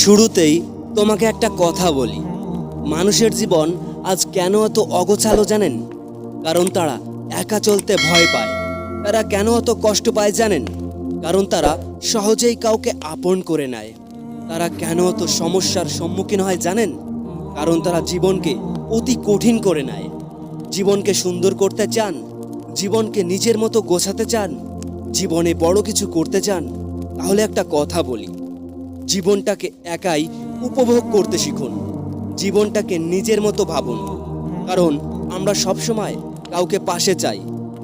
শুরুতেই তোমাকে একটা কথা বলি, মানুষের জীবন আজ কেন এত অগোছালো জানেন? কারণ তারা একা চলতে ভয় পায়। তারা কেন এত কষ্ট পায় জানেন? কারণ তারা সহজেই কাউকে আপন করে নেয়। তারা কেন এত সমস্যার সম্মুখীন হয় জানেন? কারণ তারা জীবনকে অতি কঠিন করে নেয়। জীবনকে সুন্দর করতে চান, জীবনকে নিজের মতো গোছাতে চান, জীবনে বড় কিছু করতে চান, তাহলে একটা কথা বলি, জীবনটাকে একাই উপভোগ করতে শিখুন। জীবনটাকে নিজের মতো ভাবুন। কারণ আমরা সবসময় কাউকে পাশে চাই,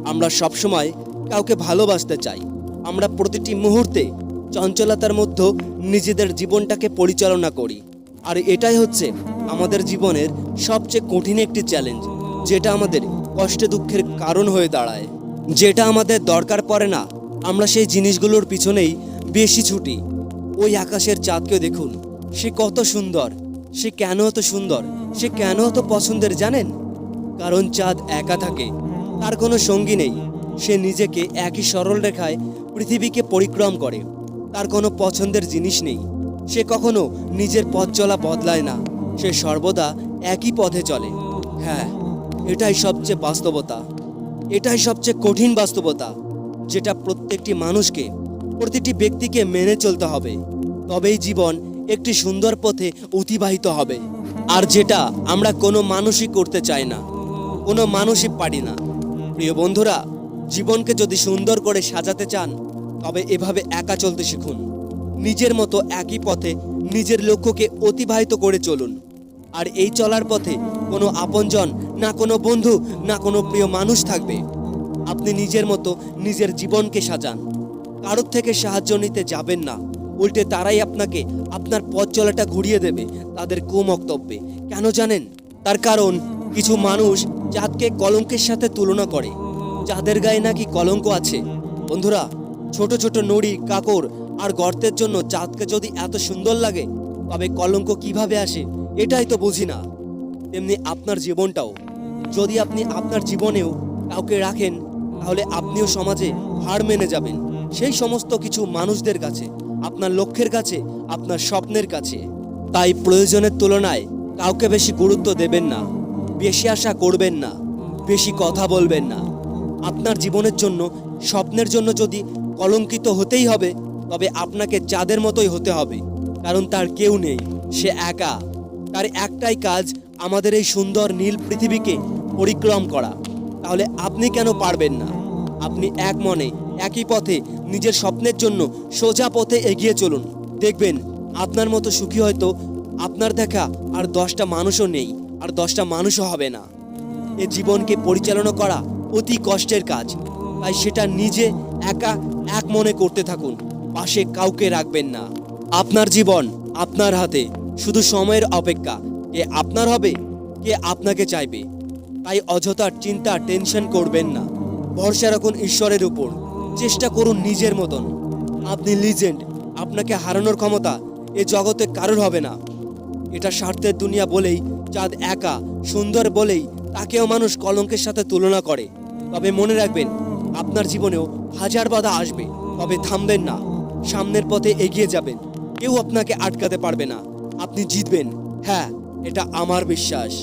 আমরা সবসময় কাউকে ভালোবাসতে চাই। আমরা প্রতিটি মুহূর্তে চঞ্চলতার মধ্যে নিজেদের জীবনটাকে পরিচালনা করি। আর এটাই হচ্ছে আমাদের জীবনের সবচেয়ে কঠিন একটি চ্যালেঞ্জ, যেটা আমাদের কষ্টে দুঃখের কারণ হয়ে দাঁড়ায়। যেটা আমাদের দরকার পড়ে না, আমরা সেই জিনিসগুলোর পিছনেই বেশি ছুটি। ওই আকাশের চাঁদকে দেখুন, সে কত সুন্দর। সে কেন এত সুন্দর, সে কেন এত পছন্দের জানেন? কারণ চাঁদ একা থাকে, তার কোনো সঙ্গী নেই। সে নিজেকে একই সরল রেখায় পৃথিবীকে পরিক্রম করে। তার কোনো পছন্দের জিনিস নেই। সে কখনো নিজের পথ চলা বদলায় না। সে সর্বদা একই পথে চলে। হ্যাঁ, এটাই সবচেয়ে বাস্তবতা, এটাই সবচেয়ে কঠিন বাস্তবতা, যেটা প্রত্যেকটি মানুষকে, প্রতিটি ব্যক্তিকে মেনে চলতে হবে। তবেই জীবন একটি সুন্দর পথে অতিবাহিত হবে। আর যেটা আমরা কোনো মানুষই করতে চাই না, কোনো মানুষই পারি না। প্রিয় বন্ধুরা, জীবনকে যদি সুন্দর করে সাজাতে চান, তবে এভাবে একা চলতে শিখুন। নিজের মতো একই পথে নিজের লক্ষ্যকে অতিবাহিত করে চলুন। আর এই চলার পথে কোনো আপনজন না, কোনো বন্ধু না, কোনো প্রিয় মানুষ থাকবে। আপনি নিজের মতো নিজের জীবনকে সাজান। কারোর থেকে সাহায্য নিতে যাবেন না, উল্টে তারাই আপনাকে আপনার পথ চলাটা ঘুরিয়ে দেবে তাদের কুমন্তব্যে। কেন জানেন? তার কারণ কিছু মানুষ চাঁদকে কলঙ্কের সাথে তুলনা করে। চাঁদের গায়ে নাকি কলঙ্ক আছে। বন্ধুরা, ছোট ছোট নুড়ি, কাকড় আর গর্তের জন্য চাঁদকে যদি এত সুন্দর লাগে, তবে কলঙ্ক কিভাবে আসে এটাই তো বুঝি না। তেমনি আপনার জীবনটাও, যদি আপনি আপনার জীবনেও কাউকে রাখেন, তাহলে আপনিও সমাজে হার মেনে যাবেন সেই সমস্ত কিছু মানুষদের কাছে, আপনার লক্ষ্যের কাছে, আপনার স্বপ্নের কাছে। তাই প্রয়োজনের তুলনায় কাউকে বেশি গুরুত্ব দেবেন না, বেশি আশা করবেন না, বেশি কথা বলবেন না। আপনার জীবনের জন্য, স্বপ্নের জন্য যদি কলঙ্কিত হতেই হবে, তবে আপনাকে চাঁদের মতোই হতে হবে। কারণ তার কেউ নেই, সে একা। তার একটাই কাজ আমাদের এই সুন্দর নীল পৃথিবীকে পরিক্রম করা। তাহলে আপনি কেন পারবেন না? আপনি এক মনে একই পথে নিজের স্বপ্নের জন্য সোজা পথে এগিয়ে চলুন। দেখবেন আপনার মতো সুখী হয়তো আপনার দেখা আর 10টা মানুষও নেই, আর 10টা মানুষও হবে না। এ জীবনকে পরিচালনা করা অতি কষ্টের কাজ। তাই সেটা নিজে একা এক মনে করতে থাকুন, পাশে কাউকে রাখবেন না। আপনার জীবন আপনার হাতে, শুধু সময়ের অপেক্ষা। কে আপনার হবে, কে আপনাকে চাইবে। তাই অযথা চিন্তা, টেনশন করবেন না। ভরসা রাখুন ঈশ্বরের উপর। চেষ্টা করুন নিজের মতন। আপনি লিজেন্ড। আপনাকে হারানোর ক্ষমতা এ জগতে কারোর হবে না। এটা স্বার্থের দুনিয়া বলেই চাঁদ একা সুন্দর বলেই তাকেও মানুষ কলঙ্কের সাথে তুলনা করে। তবে মনে রাখবেন, আপনার জীবনেও হাজার বাধা আসবে, তবে থামবেন না। সামনের পথে এগিয়ে যাবেন। কেউ আপনাকে আটকাতে পারবে না। আপনি জিতবেন। হ্যাঁ, এটা আমার বিশ্বাস।